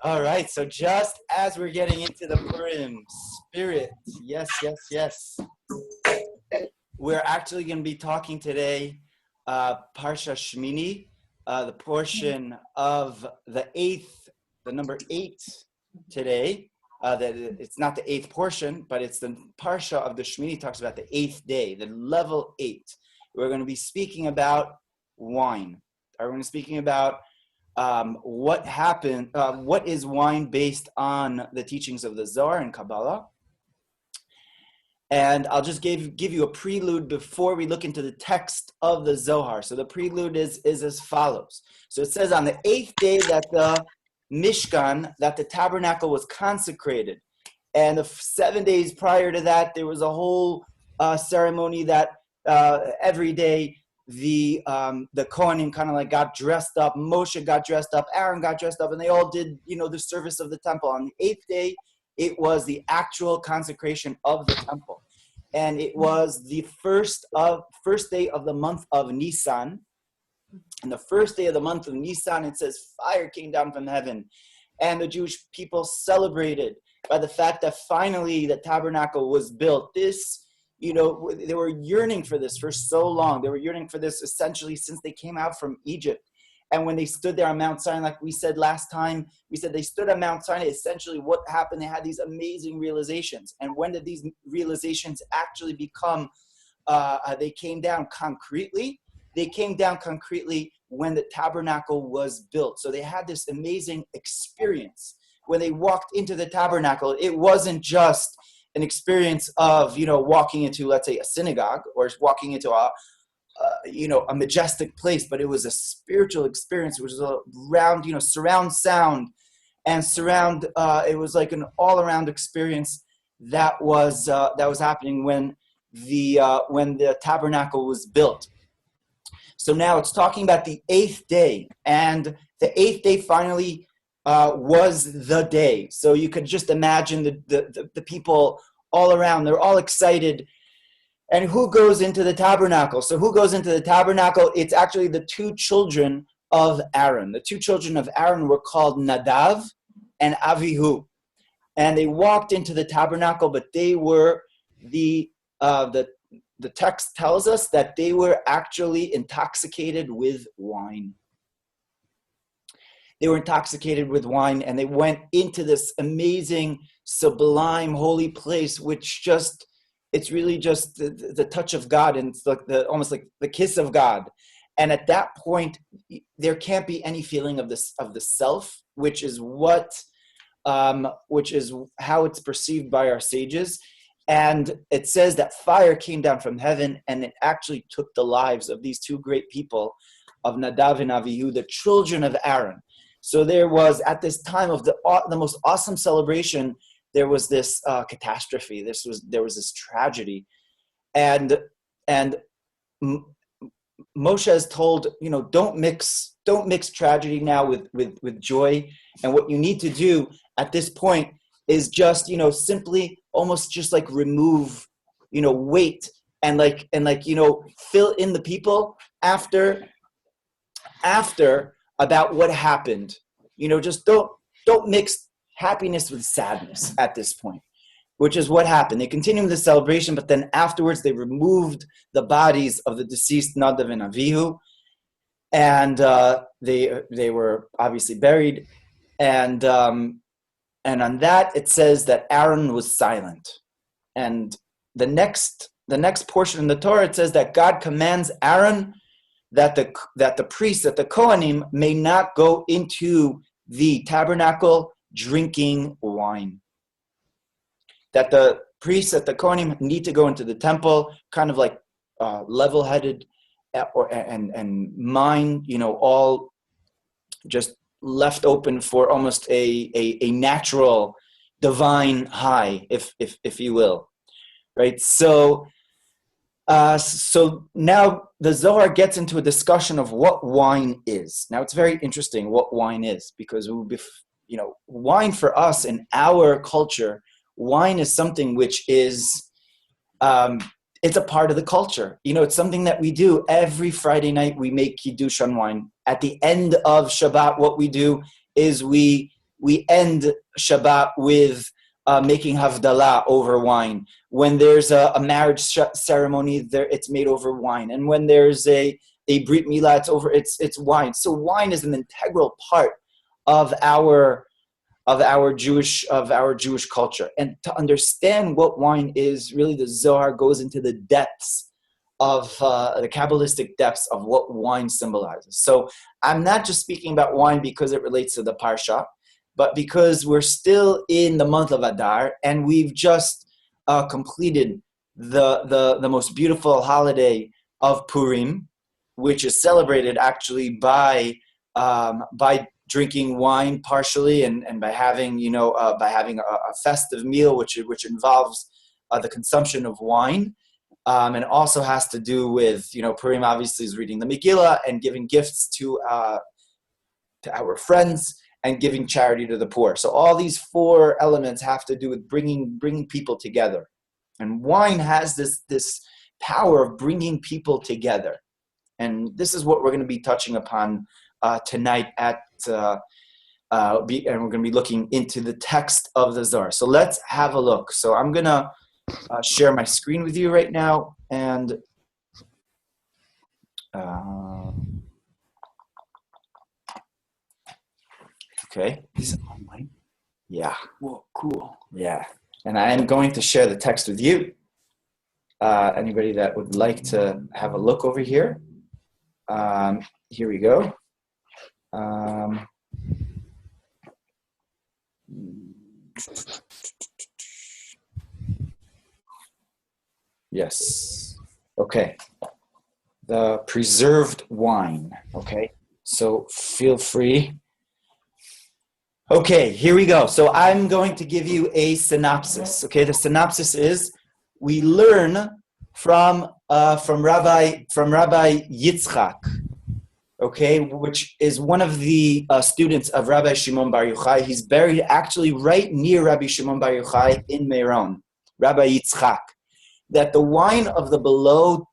All right, so just as we're getting into the Purim spirit, yes, we're actually going to be talking today, Parsha Shemini, the portion of the number 8 today. That it's not the 8th portion, but it's the Parsha of the Shemini talks about the 8th day, the level 8. We're going to be speaking about wine. We're going to be speaking about what happened, what is wine based on the teachings of the Zohar and Kabbalah. And I'll just give you a prelude before we look into the text of the Zohar. So the prelude is as follows. So it says on the 8th day that the Mishkan, that the tabernacle was consecrated. And the 7 days prior to that, there was a whole ceremony that every day the Kohanim kind of like got dressed up. Moshe got dressed up, Aaron got dressed up, and they all did, the service of the temple. On the 8th day, it was the actual consecration of the temple. And it was the first day of the month of Nisan. And the first day of the month of Nisan, it says fire came down from heaven. And the Jewish people celebrated by the fact that finally the tabernacle was built. This, they were yearning for this for so long. They were yearning for this essentially since they came out from Egypt. And when they stood there on Mount Sinai, like we said last time, we said they stood on Mount Sinai. Essentially what happened, they had these amazing realizations. And when did these realizations actually become, they came down concretely? They came down concretely when the tabernacle was built. So they had this amazing experience. When they walked into the tabernacle, it wasn't just an experience of, walking into, let's say, a synagogue or walking into a majestic place, but it was a spiritual experience. It was around, surround sound and surround. It was like an all-around experience that was happening when the tabernacle was built. So now it's talking about the 8th day, and the 8th day finally was the day. So you could just imagine the people all around. They're all excited. And who goes into the tabernacle? So who goes into the tabernacle? It's actually the 2 children of Aaron. The 2 children of Aaron were called Nadav and Avihu. And they walked into the tabernacle, but they were the text tells us that they were actually intoxicated with wine. They were intoxicated with wine, and they went into this amazing, sublime, holy place, which it's really just the touch of God, and it's like almost like the kiss of God. And at that point, there can't be any feeling of the self, which is how it's perceived by our sages. And it says that fire came down from heaven, and it actually took the lives of these 2 great people, of Nadav and Avihu, the children of Aaron. So there was, at this time of the most awesome celebration, there was this catastrophe. There was this tragedy, and Moshe is told, don't mix tragedy now with joy. And what you need to do at this point is just, simply almost just like remove, weight and fill in the people after about what happened. Just don't mix happiness with sadness at this point, which is what happened. They continued the celebration, but then afterwards they removed the bodies of the deceased Nadav and Avihu, and they were obviously buried. And on that it says that Aaron was silent. And the next portion in the Torah, it says that God commands Aaron that the priests, that the Kohanim may not go into the tabernacle drinking wine. That the priests, that the Kohanim need to go into the temple, kind of like level-headed and mind, all just left open for almost a natural divine high, if you will, right? So now the Zohar gets into a discussion of what wine is. Now it's very interesting what wine is, because wine for us in our culture, wine is something which is, it's a part of the culture. It's something that we do every Friday night. We make Kiddush on wine. At the end of Shabbat, what we do is we end Shabbat with making Havdalah over wine. When there's a marriage ceremony, it's made over wine. And when there's a Brit Milah, it's wine. So wine is an integral part of our Jewish culture. And to understand what wine is, really the Zohar goes into the depths of the Kabbalistic depths of what wine symbolizes. So I'm not just speaking about wine because it relates to the Parsha, but because we're still in the month of Adar, and we've just completed the most beautiful holiday of Purim, which is celebrated actually by drinking wine partially, and by having a festive meal which involves the consumption of wine, and also has to do with Purim obviously is reading the Megillah and giving gifts to our friends and giving charity to the poor. So all these four elements have to do with bringing people together, and wine has this power of bringing people together, and this is what we're going to be touching upon tonight and we're going to be looking into the text of the Zohar. So let's have a look. So I'm going to share my screen with you right now, and okay. Is it online? Yeah. Whoa, cool. Yeah. And I am going to share the text with you. Anybody that would like to have a look over here. Here we go. Yes. Okay. The preserved wine. Okay. So feel free. Okay, here we go. So I'm going to give you a synopsis. Okay, the synopsis is we learn from Rabbi Yitzchak, okay, which is one of the students of Rabbi Shimon Bar Yochai. He's buried actually right near Rabbi Shimon Bar Yochai in Meron, Rabbi Yitzchak, that the wine of the below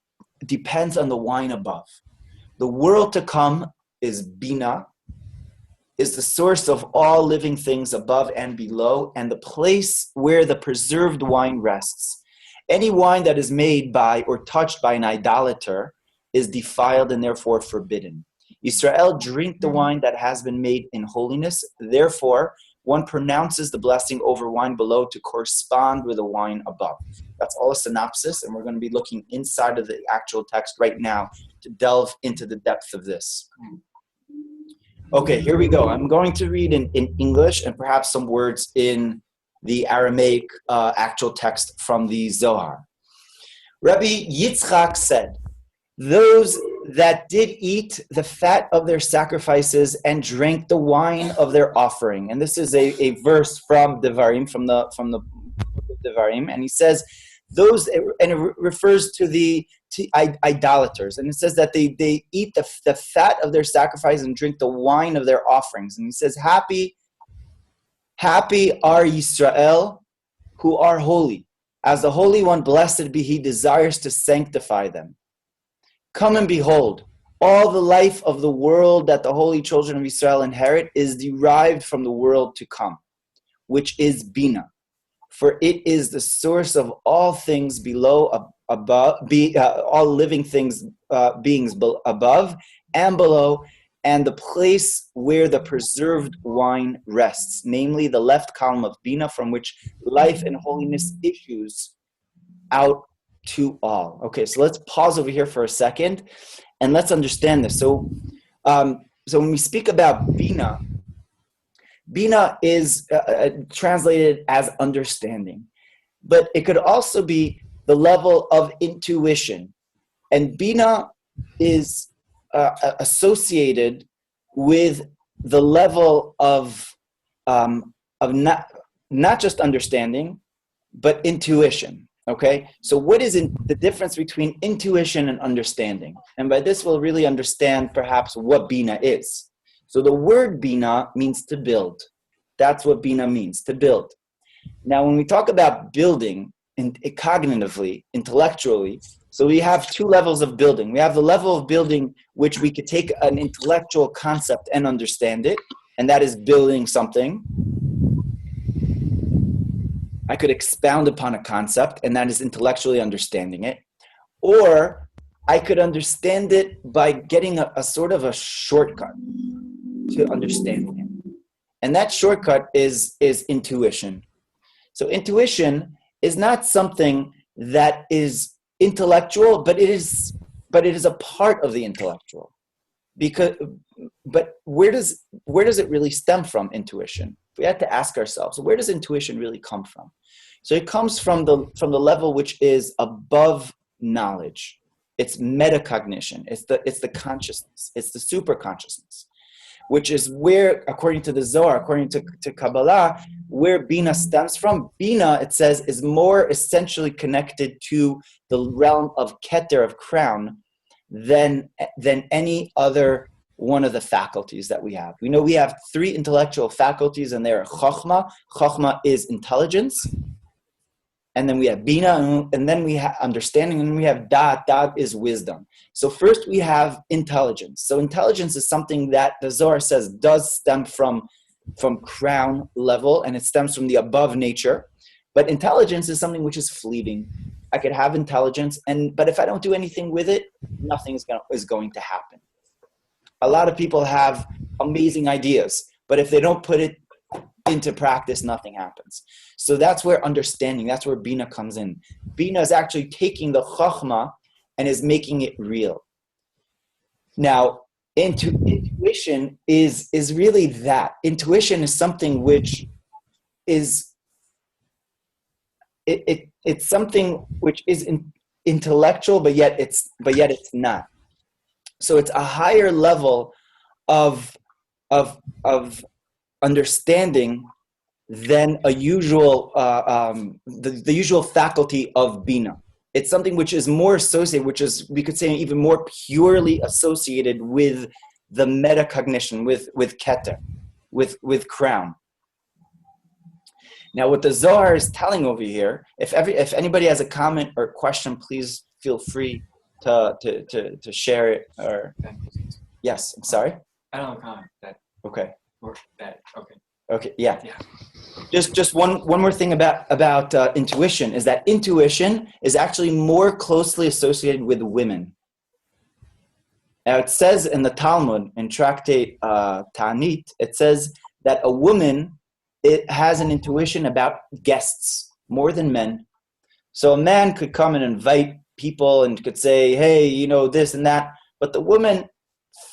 depends on the wine above. The world to come is Bina, is the source of all living things above and below, and the place where the preserved wine rests. Any wine that is made by or touched by an idolater is defiled and therefore forbidden. Israel drink the wine that has been made in holiness. Therefore, one pronounces the blessing over wine below to correspond with the wine above. That's all a synopsis, and we're going to be looking inside of the actual text right now to delve into the depth of this. Okay, here we go. I'm going to read in English and perhaps some words in the Aramaic actual text from the Zohar. Rabbi Yitzchak said, those that did eat the fat of their sacrifices and drank the wine of their offering. And this is a verse from Devarim, from the book of Devarim, and he says those, and it refers to idolaters, and it says that they eat the fat of their sacrifice and drink the wine of their offerings. And he says, happy are Yisrael who are holy, as the Holy One, blessed be He, desires to sanctify them. Come and behold, all the life of the world that the holy children of Israel inherit is derived from the world to come, which is Bina. For it is the source of all things below, all living things, beings above and below, and the place where the preserved wine rests, namely the left column of Bina, from which life and holiness issues out to all. Okay, so let's pause over here for a second, and let's understand this. So when we speak about Bina, Bina is translated as understanding, but it could also be the level of intuition. And Bina is associated with the level of not just understanding, but intuition. Okay, so what is the difference between intuition and understanding? And by this, we'll really understand perhaps what Bina is. So the word Bina means to build. That's what Bina means, to build. Now, when we talk about building cognitively, intellectually, so we have two levels of building. We have the level of building which we could take an intellectual concept and understand it, and that is building something. I could expound upon a concept, and that is intellectually understanding it. Or I could understand it by getting a sort of a shortcut to understanding it. And that shortcut is intuition. So intuition is not something that is intellectual, but it is a part of the intellectual. But where does it really stem from, intuition? We had to ask ourselves, where does intuition really come from? So it comes from the level which is above knowledge. It's metacognition. It's the consciousness. It's the super consciousness, which is where, according to the Zohar, according to Kabbalah, where Bina stems from. Bina, it says, is more essentially connected to the realm of Keter, of crown, than any other one of the faculties that we have. We know we have three intellectual faculties, and they are Chokhmah. Chokhmah is intelligence. And then we have Bina, and then we have understanding, and then we have Da'at. Da'at is wisdom. So first we have intelligence. So intelligence is something that the Zohar says does stem from crown level, and it stems from the above nature. But intelligence is something which is fleeting. I could have intelligence, but if I don't do anything with it, nothing is going to happen. A lot of people have amazing ideas, but if they don't put it into practice, nothing happens. So that's where understanding, that's where Bina comes in. Bina is actually taking the Chokhmah and is making it real. Now, intuition is really that. Intuition is something which is, it's something which is intellectual, but yet it's not. So it's a higher level of understanding than a usual the usual faculty of Bina. It's something which is more associated, which is, we could say, even more purely associated with the metacognition, with Keter, with crown. Now, what the Zohar is telling over here, if anybody has a comment or question, please feel free to share it. Or yes, I'm sorry. I don't have a comment. Okay. Or that. Okay. Okay. Yeah. Just one more thing about intuition is that intuition is actually more closely associated with women. Now, it says in the Talmud, in Tractate Ta'anit, it says that a woman, it has an intuition about guests more than men. So a man could come and invite people and could say, hey, this and that. But the woman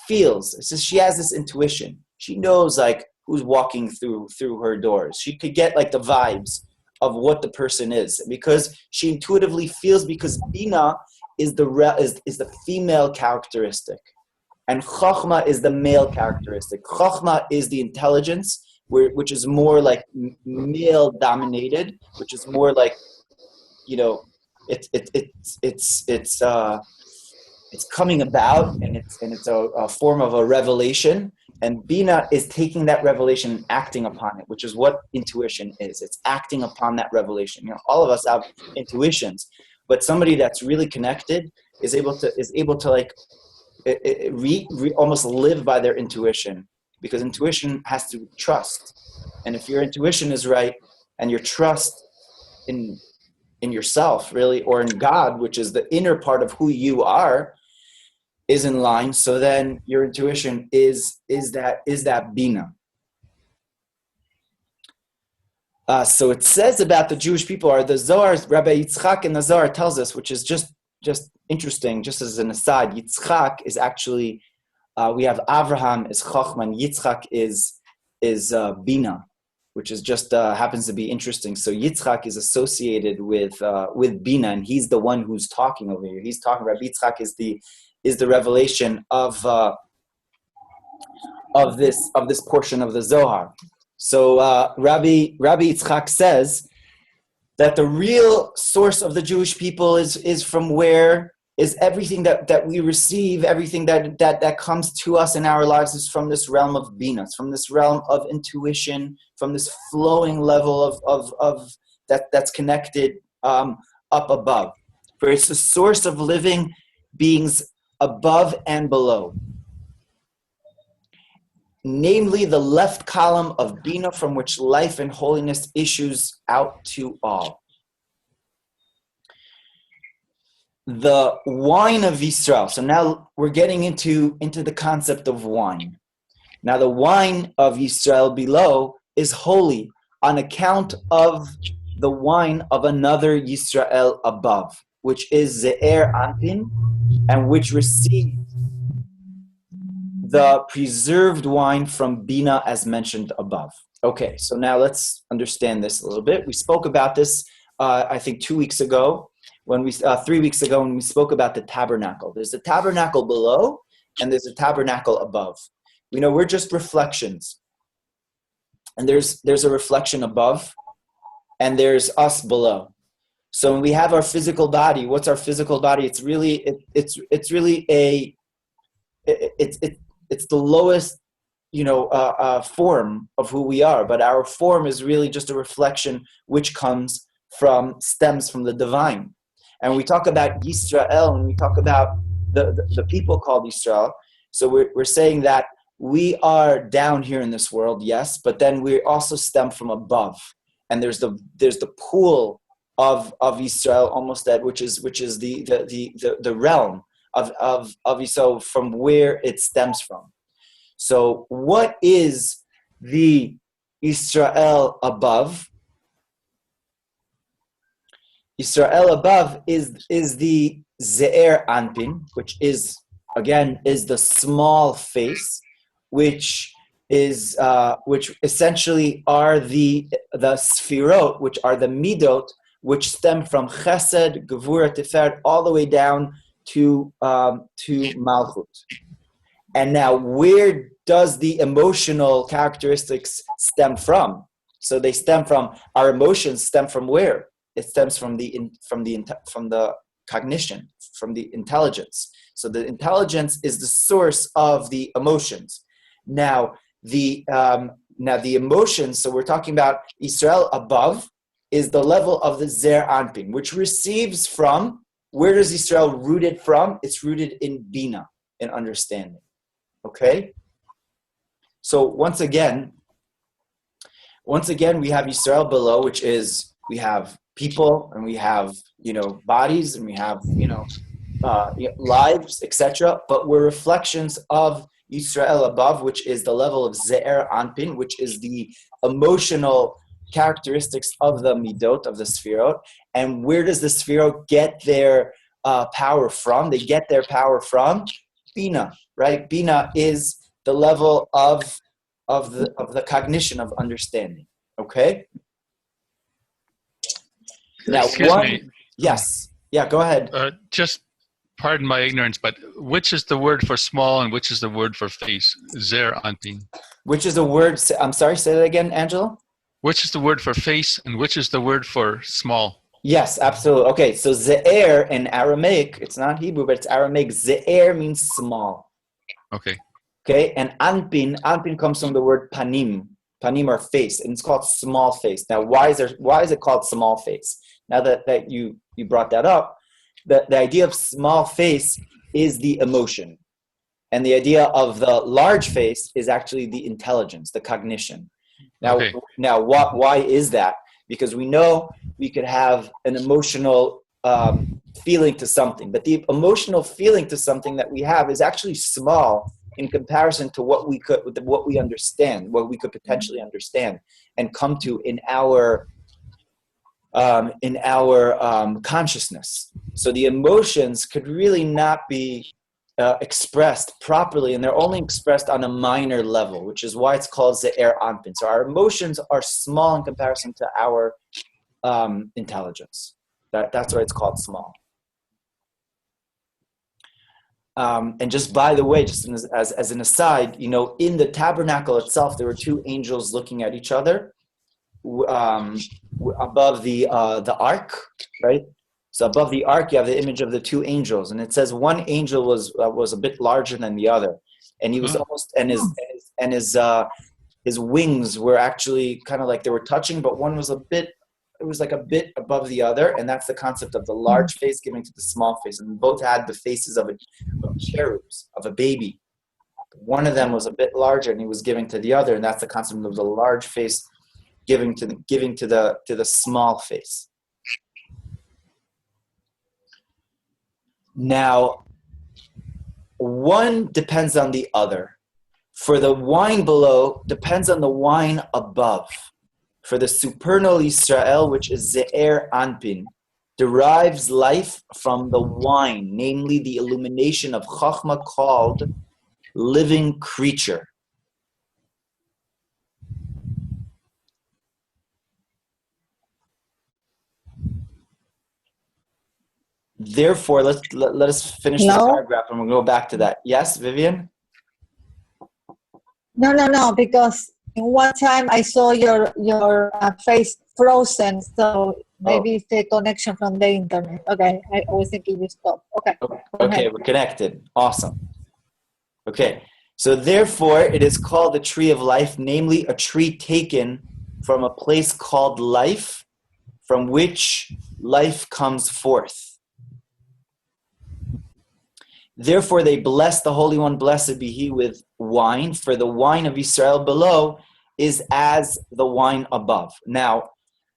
feels, it says she has this intuition. She knows like who's walking through her doors. She could get like the vibes of what the person is because she intuitively feels, because Bina is the female characteristic, and Chokhmah is the male characteristic. Chokhmah is the intelligence, which is more like male dominated, which is more like, it's coming about, and it's a form of a revelation. And Bina is taking that revelation and acting upon it, which is what intuition is. It's acting upon that revelation. All of us have intuitions, but somebody that's really connected is able to like almost live by their intuition, because intuition has to trust. And if your intuition is right and your trust in yourself, really, or in God, which is the inner part of who you are, is in line, so then your intuition is that Bina. So it says about the Jewish people, are the Zohar, Rabbi Yitzchak in the Zohar tells us, which is just interesting, just as an aside. Yitzchak is actually, we have Avraham is Chochmah, and Yitzchak is Bina, which is just happens to be interesting. So Yitzchak is associated with Bina, and he's the one who's talking over here. He's talking. Rabbi Yitzchak is the revelation of this portion of the Zohar. So Rabbi Yitzchak says that the real source of the Jewish people is from where is everything that we receive, everything that comes to us in our lives is from this realm of Bina, from this realm of intuition, from this flowing level of that's connected up above. For it's the source of living beings above and below. Namely, the left column of Bina, from which life and holiness issues out to all. The wine of Yisrael. So now we're getting into the concept of wine. Now the wine of Yisrael below is holy on account of the wine of another Yisrael above, which is Ze'er Anpin, and which receives the preserved wine from Bina as mentioned above. Okay, so now let's understand this a little bit. We spoke about this, I think 2 weeks ago, 3 weeks ago when we spoke about the tabernacle. There's a tabernacle below and there's a tabernacle above. We know we're just reflections. And there's a reflection above and there's us below. So when we have our physical body, what's our physical body? It's the lowest, form of who we are. But our form is really just a reflection which stems from the divine. And when we talk about Yisrael, when we talk about the people called Yisrael, so we're saying that we are down here in this world, yes, but then we also stem from above. And there's the pool of Yisrael, almost that which is the realm of Yisrael, from where it stems from. So what is the Israel above? Israel above is the Ze'er Anpin, which is the small face, which essentially are the Sfirot, which are the Midot, which stem from Chesed, Gevura, Tiferet, all the way down to Malchut. And now, where does the emotional characteristics stem from? So they stem from, our emotions stem from where? It stems from the cognition, from the intelligence. So the intelligence is the source of the emotions. Now the emotions. So we're talking about Israel above is the level of the Zer Anpin, which receives from. Where does Israel rooted from? It's rooted in Bina, in understanding. Okay. So once again, we have Israel below, which is we have people and we have bodies and we have lives, etc. But we're reflections of Israel above, which is the level of Ze'er Anpin, which is the emotional characteristics of the midot, of the sfirot. And where does the sfirot get their power from? They get their power from Bina, right? Bina is the level of the cognition of understanding. Okay. Now, Excuse me. Yes. Yeah. Go ahead. Just pardon my ignorance, but which is the word for small and which is the word for face? Zer Anpin. Which is a word, I'm sorry, say that again, Angela? Which is the word for face and which is the word for small? Yes, absolutely. Okay, so Ze'er in Aramaic, it's not Hebrew, but it's Aramaic. Ze'er means small. Okay. Okay, and Anpin comes from the word panim. Panim are face, and it's called small face. Now, why is it called small face? Now that you brought that up, the idea of small face is the emotion. And the idea of the large face is actually the intelligence, the cognition. Now, why is that? Because we know we could have an emotional feeling to something, but the emotional feeling to something that we have is actually small in comparison to what we understand, what we could potentially understand and come to in our consciousness. So the emotions could really not be expressed properly, and they're only expressed on a minor level, which is why it's called Ze'er Anpin. So our emotions are small in comparison to our intelligence. That's why it's called small. And just by the way, just as an aside, in the tabernacle itself, there were two angels looking at each other above the ark, right? So above the ark, you have the image of the two angels, and it says one angel was a bit larger than the other, and he was almost, and his wings were actually kind of like they were touching, but one was a bit above the other, and that's the concept of the large face giving to the small face, and both had the faces of cherubs, of a baby. One of them was a bit larger, and he was giving to the other, and that's the concept of the large face giving to the small face. Now, one depends on the other. For the wine below depends on the wine above. For the supernal Yisrael, which is Ze'er Anpin, derives life from the wine, namely the illumination of Chachma called living creature. Therefore, let us finish this paragraph and we'll go back to that. Yes, Vivian? No, because one time I saw your face frozen, so maybe it's the connection from the internet. Okay, I was thinking you stopped. Okay, we're connected. Awesome. Okay, so therefore it is called the tree of life, namely a tree taken from a place called life, from which life comes forth. Therefore they bless the Holy One, blessed be He, with wine, for the wine of Israel below is as the wine above. Now,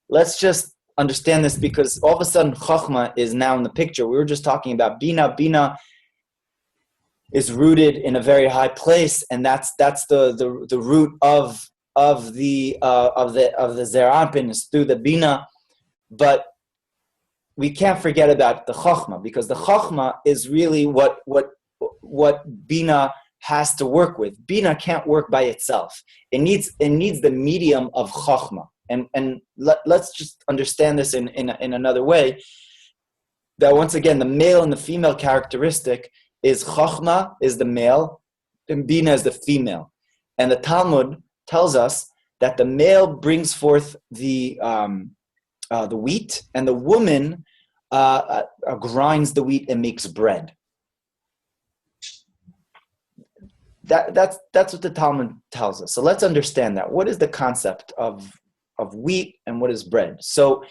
let's just understand this, because all of a sudden Chachma is now in the picture. We were just talking about Bina. Bina is rooted in a very high place, and that's the root of the Ze'er Anpin is through the Bina. But we can't forget about the Chachma, because the Chachma is really what Bina has to work with. Bina can't work by itself. It needs the medium of Chachma. And let's just understand this in another way, that once again, the male and the female characteristic is Chachma is the male and Bina is the female. And the Talmud tells us that the male brings forth the wheat, and the woman grinds the wheat and makes bread. That's what the Talmud tells us. So let's understand that. What is the concept of wheat and what is bread? So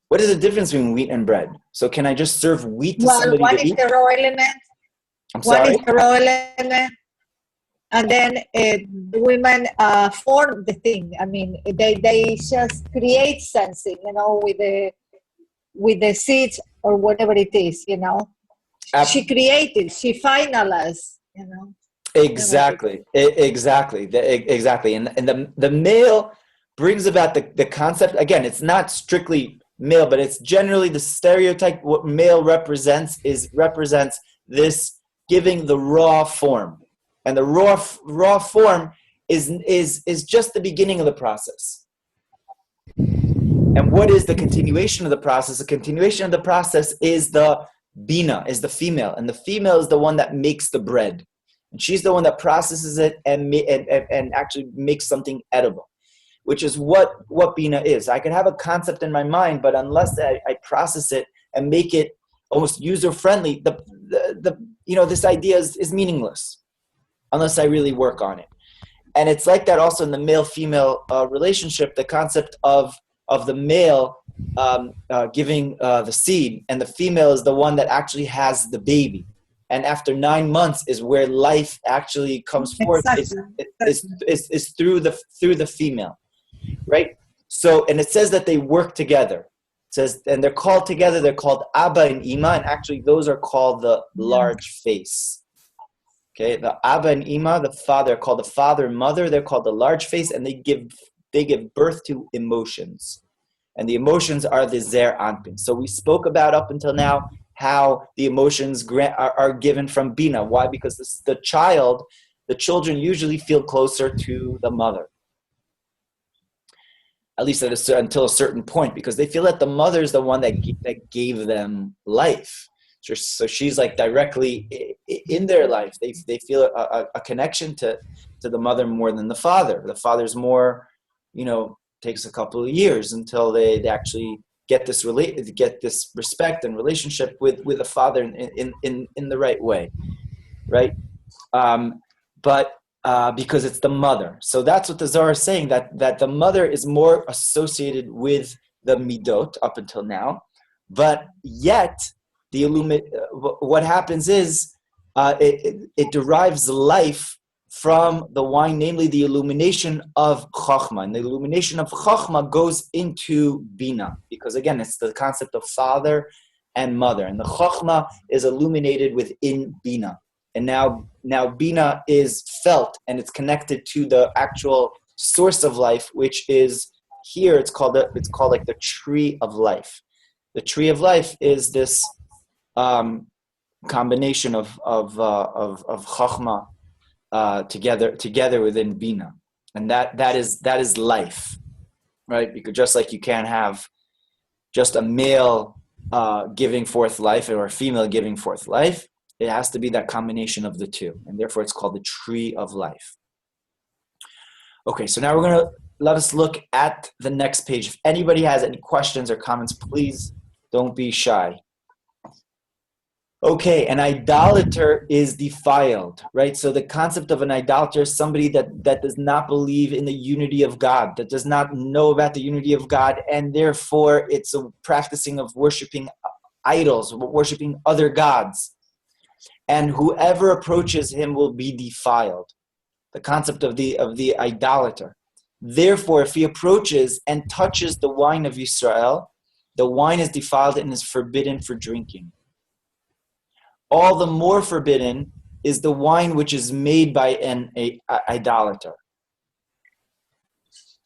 what is the difference between wheat and bread? So can I just serve wheat to somebody one to is eat? the raw element. I'm sorry? One is the raw element. And then the women form the thing. I mean, they just create something, with the seeds or whatever it is, She created, she finalized, Exactly. And the male brings about the concept. Again, it's not strictly male, but it's generally the stereotype. What male represents this giving the raw form. And the raw form is just the beginning of the process. And what is the continuation of the process? The continuation of the process is the Bina is the female, and the female is the one that makes the bread. And she's the one that processes it and actually makes something edible, which is what Bina is. I can have a concept in my mind, but unless I process it and make it almost user-friendly, this idea is meaningless unless I really work on it. And it's like that also in the male-female relationship, the concept of the male giving the seed, and the female is the one that actually has the baby. And after 9 months is where life actually comes forth. Is through the female, right? So, and it says that they work together. It says, and they're called together. They're called Abba and Ima, and actually those are called the large face. Okay, the Abba and Ima, the father, are called the father and mother. They're called the large face, and they give birth to emotions, and the emotions are the Zer Anpin. So we spoke about up until now how the emotions are given from Bina. Why? Because the children usually feel closer to the mother, at least until a certain point, because they feel that the mother is the one that gave them life. So she's like directly in their life. They feel a connection to the mother more than the father. The father's more, takes a couple of years until they actually get this respect and relationship with the father in the right way, right? But because it's the mother. So that's what the Zohar is saying, that the mother is more associated with the midot up until now, but yet what happens is it derives life from the wine, namely the illumination of Chachma. And the illumination of Chachma goes into Bina, because again, it's the concept of father and mother. And the Chachma is illuminated within Bina. And now Bina is felt, and it's connected to the actual source of life, which is here, it's called like the tree of life. The tree of life is this combination of Chachma together within Bina, and that is life, right? Because just like you can't have just a male giving forth life or a female giving forth life, it has to be that combination of the two, and therefore it's called the tree of life. Okay, so now let us look at the next page. If anybody has any questions or comments, please don't be shy. Okay, an idolater is defiled, right? So the concept of an idolater is somebody that does not believe in the unity of God, that does not know about the unity of God, and therefore it's a practicing of worshiping idols, worshiping other gods. And whoever approaches him will be defiled. The concept of the idolater. Therefore, if he approaches and touches the wine of Israel, the wine is defiled and is forbidden for drinking. All the more forbidden is the wine which is made by an idolater.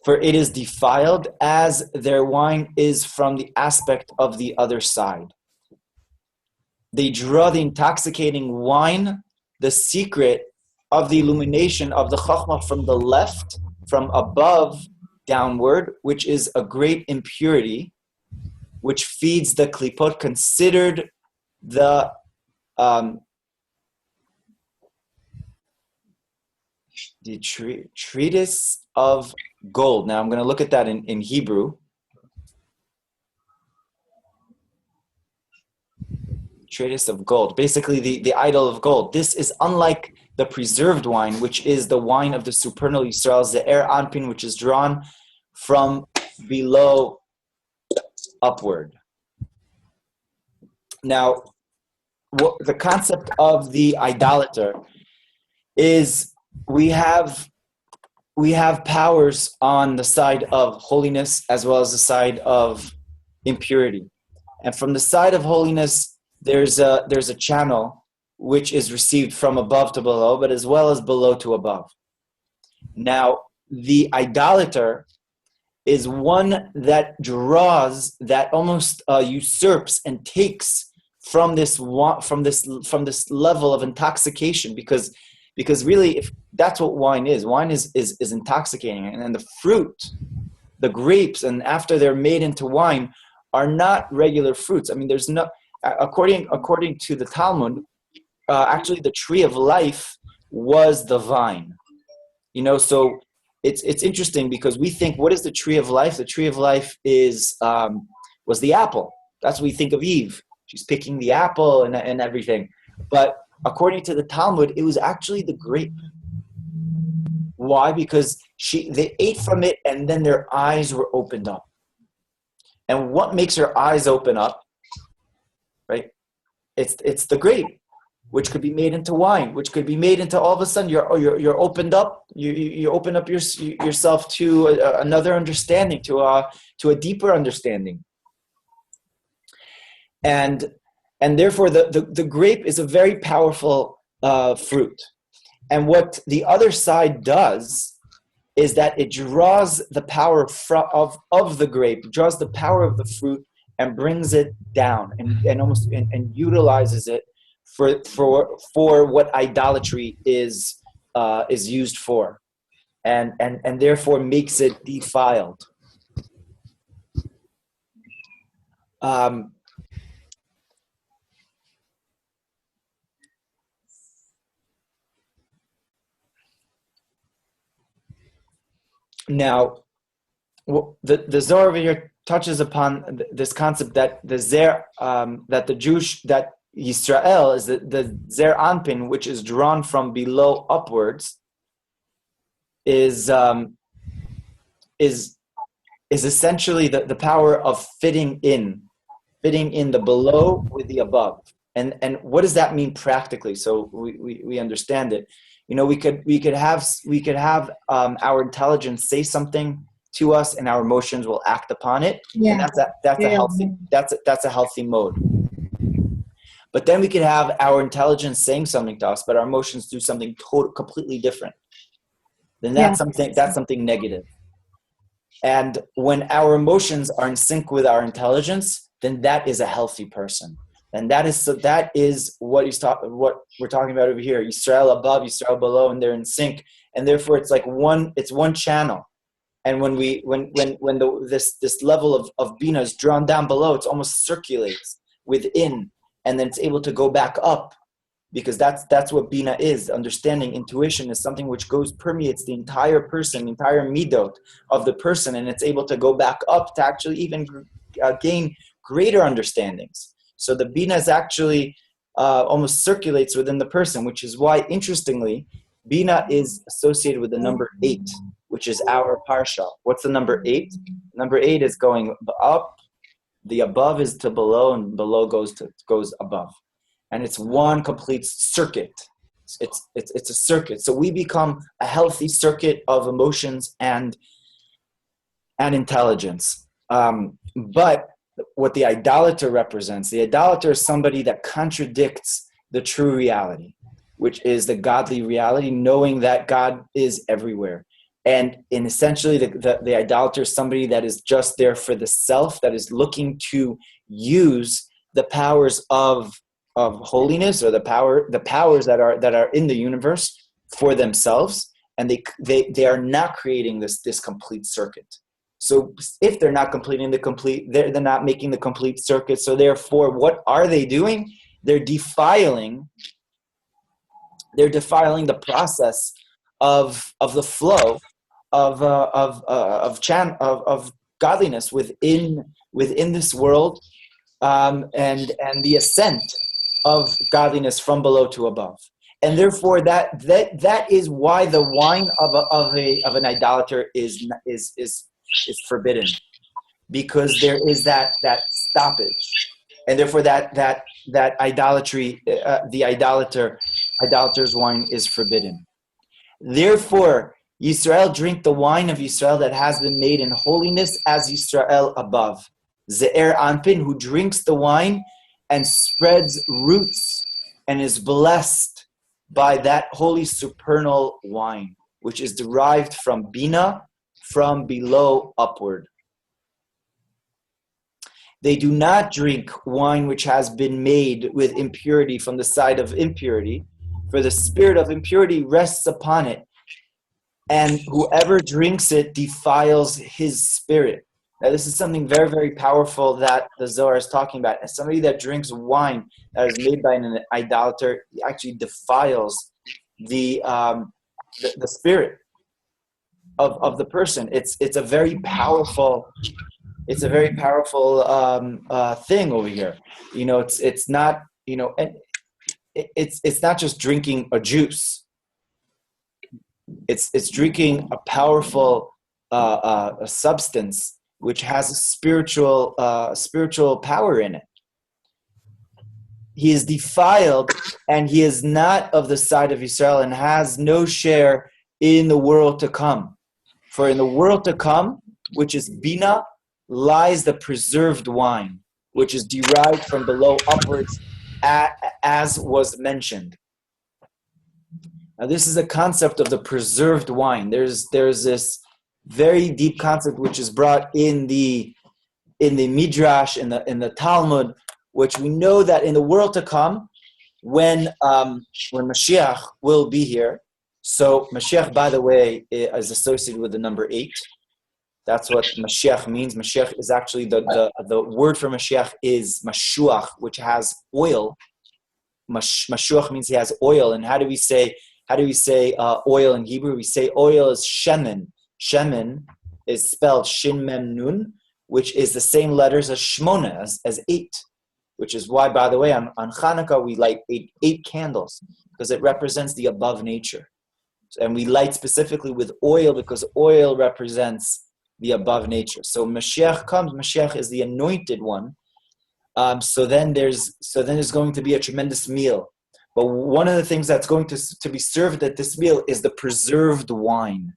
For it is defiled as their wine is from the aspect of the other side. They draw the intoxicating wine, the secret of the illumination of the Chachma from the left, from above downward, which is a great impurity, which feeds the klipot, considered the treatise of gold. Now I'm going to look at that in Hebrew. Treatise of gold, basically the idol of gold. This is unlike the preserved wine, which is the wine of the supernal Yisrael, Ze'er Anpin, which is drawn from below upward. Now, the concept of the idolater is we have powers on the side of holiness as well as the side of impurity. And from the side of holiness, there's a channel which is received from above to below, but as well as below to above. Now, the idolater is one that draws, that almost usurps and takes from this level of intoxication, because really, if that's what wine is intoxicating, and the fruit, the grapes, and after they're made into wine, are not regular fruits. I mean, according to the Talmud, actually the tree of life was the vine. So it's interesting because we think, what is the tree of life? The tree of life was the apple. That's what we think of Eve. She's picking the apple and everything. But according to the Talmud, it was actually the grape. Why? Because they ate from it and then their eyes were opened up. And what makes your eyes open up, right? It's the grape, which could be made into wine, which could be made into, all of a sudden you're opened up. You open up yourself to another understanding, to a deeper understanding. And therefore the grape is a very powerful fruit. And what the other side does is that it draws the power of the grape, draws the power of the fruit and brings it down and utilizes it for what idolatry is used for, and therefore makes it defiled. Now, the Zohar over here touches upon this concept that the Yisrael is the Zer Anpin, which is drawn from below upwards, is essentially the power of fitting in the below with the above. And what does that mean practically? So we understand it. We could have our intelligence say something to us, and our emotions will act upon it. Yeah. And that's a healthy mode. But then we could have our intelligence saying something to us, but our emotions do something completely different. Then that's something negative. And when our emotions are in sync with our intelligence, then that is a healthy person. And that is what we're talking about over here. Yisrael above, Yisrael below, and they're in sync. And therefore, it's one channel. And when this level of Bina is drawn down below, it almost circulates within, and then it's able to go back up, because that's what Bina is. Understanding, intuition is something which permeates the entire person, the entire midot of the person, and it's able to go back up to actually even gain greater understandings. So the Bina is actually almost circulates within the person, which is why, interestingly, Bina is associated with the number 8, which is our Parsha. What's the number 8? Number 8 is going up, the above is to below, and below goes above. And it's one complete circuit. It's a circuit. So we become a healthy circuit of emotions and intelligence. But what the idolater represents, the idolater is somebody that contradicts the true reality, which is the godly reality, knowing that God is everywhere. And essentially the idolater is somebody that is just there for the self, that is looking to use the powers of holiness, or the powers that are in the universe for themselves, and they are not creating this complete circuit. So if they're not completing they're not making the complete circuit. So therefore, what are they doing? They're defiling the process of the flow of godliness within this world, and the ascent of godliness from below to above. And therefore, that is why the wine of an idolater is forbidden, because there is that stoppage, and therefore that idolatry, the idolater's wine is forbidden. Therefore, Yisrael drink the wine of Yisrael that has been made in holiness as Yisrael above. Ze'er Anpin, who drinks the wine and spreads roots and is blessed by that holy supernal wine, which is derived from Bina, from below upward. They do not drink wine which has been made with impurity from the side of impurity, for the spirit of impurity rests upon it, and whoever drinks it defiles his spirit. Now, this is something very, very powerful that the Zohar is talking about. As somebody that drinks wine that is made by an idolater, he actually defiles the spirit of the person. It's a very powerful thing over here. It's not and it's not just drinking a juice. It's drinking a powerful a substance which has a spiritual power in it. He is defiled, and he is not of the side of Israel, and has no share in the world to come. For in the world to come, which is Bina, lies the preserved wine, which is derived from below upwards, as was mentioned. Now, this is a concept of the preserved wine. There's this very deep concept which is brought in the Midrash, in the Talmud, which we know that in the world to come, when Mashiach will be here. So Mashiach, by the way, is associated with the number 8. That's what Mashiach means. Mashiach is actually the word for Mashiach is Mashuach, which has oil. Mashuach means he has oil. And how do we say oil in Hebrew? We say oil is shemen. Shemen is spelled Shin Mem Nun, which is the same letters as Shmona, as 8, which is why, by the way, on Hanukkah we light eight candles, because it represents the above nature. And we light specifically with oil because oil represents the above nature. So Mashiach comes. Mashiach is the anointed one. So then there's going to be a tremendous meal. But one of the things that's going to be served at this meal is the preserved wine.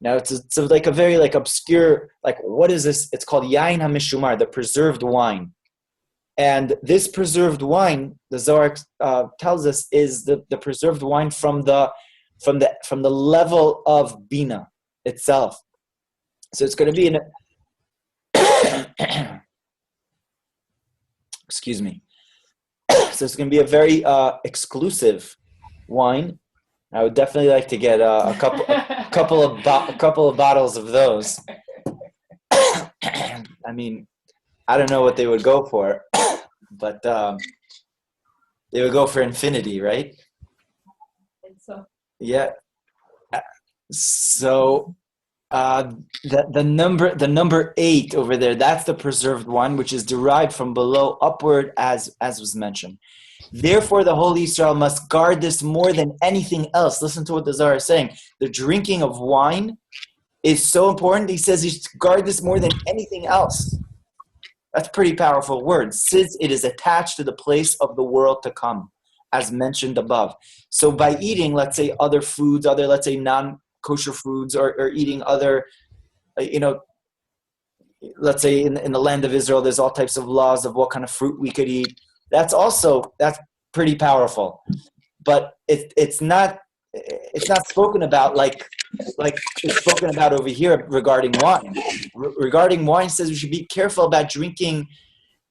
Now it's like a very obscure, what is this? It's called Yain HaMishumar, the preserved wine. And this preserved wine, the Zohar tells us, is the preserved wine from the level of Bina itself. So it's going to be in excuse me. So it's going to be a very exclusive wine. I would definitely like to get a couple of bottles of those. I mean, I don't know what they would go for, but they would go for infinity, right? So. Yeah. So the number 8 over there, that's the preserved one, which is derived from below upward, as was mentioned. Therefore, the Holy Israel must guard this more than anything else. Listen to what the Zohar is saying. The drinking of wine is so important. He says you should guard this more than anything else. That's a pretty powerful word, since it is attached to the place of the world to come, as mentioned above. So by eating, let's say, other foods, let's say non-kosher foods, or eating other, let's say in the land of Israel, there's all types of laws of what kind of fruit we could eat. That's pretty powerful, but it's not spoken about like it's spoken about over here regarding wine. Regarding wine, it says we should be careful about drinking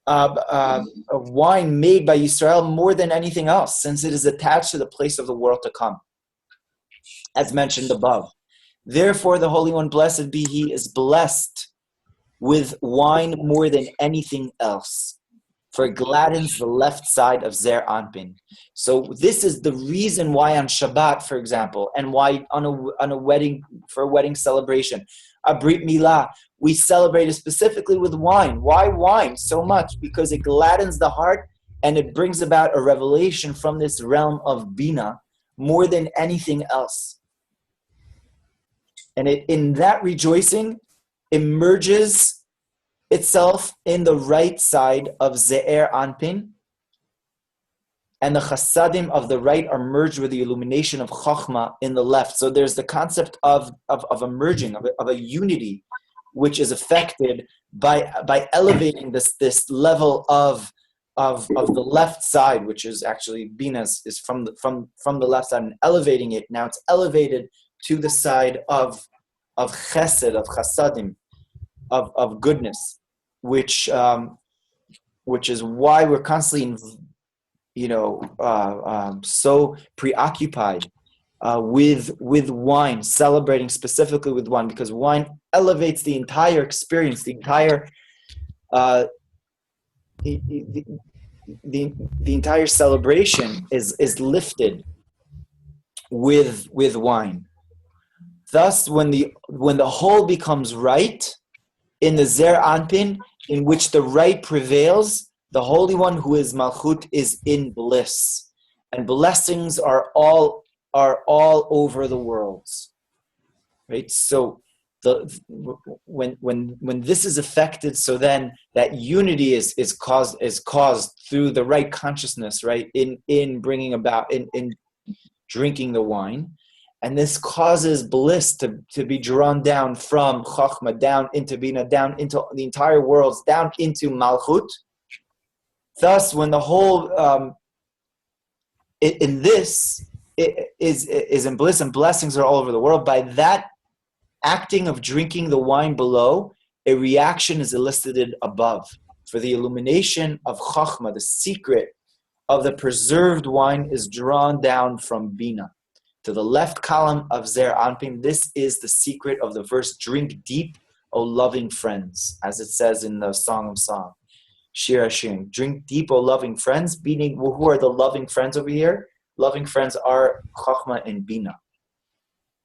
a wine made by Yisrael more than anything else, since it is attached to the place of the world to come, as mentioned above. Therefore, the Holy One, blessed be He, is blessed with wine more than anything else, for it gladdens the left side of Zer Anpin. So this is the reason why on Shabbat, for example, and why on a wedding, for a wedding celebration, a Brit Milah, we celebrate it specifically with wine. Why wine so much? Because it gladdens the heart and it brings about a revelation from this realm of Bina more than anything else. And in that rejoicing, emerges itself in the right side of Ze'er Anpin, and the Chasadim of the right are merged with the illumination of Chochmah in the left. So there's the concept of a merging, of a unity, which is affected by elevating this level of the left side, which is actually Bina is from the left side, and elevating it. Now it's elevated to the side of Chesed, of Chasadim, of goodness, which is why we're constantly so preoccupied with wine, celebrating specifically with wine, because wine elevates the entire experience, the entire the entire celebration is lifted with wine. Thus, when the whole becomes right in the Zer Anpin, in which the right prevails, the Holy One who is Malchut is in bliss, and blessings are all over the worlds. Right? So when this is affected, so then that unity is caused through the right consciousness, right? In bringing about in drinking the wine. And this causes bliss to be drawn down from Chochmah, down into Bina, down into the entire worlds, down into Malchut. Thus, when the whole in this is in bliss and blessings are all over the world, by that acting of drinking the wine below, a reaction is elicited above. For the illumination of Chochmah, the secret of the preserved wine is drawn down from Bina. To the left column of Zer Anpin, this is the secret of the verse, drink deep, O loving friends, as it says in the Song of Songs, Shir HaShirim. Drink deep, O loving friends, meaning who are the loving friends over here? Loving friends are Chochmah and Bina,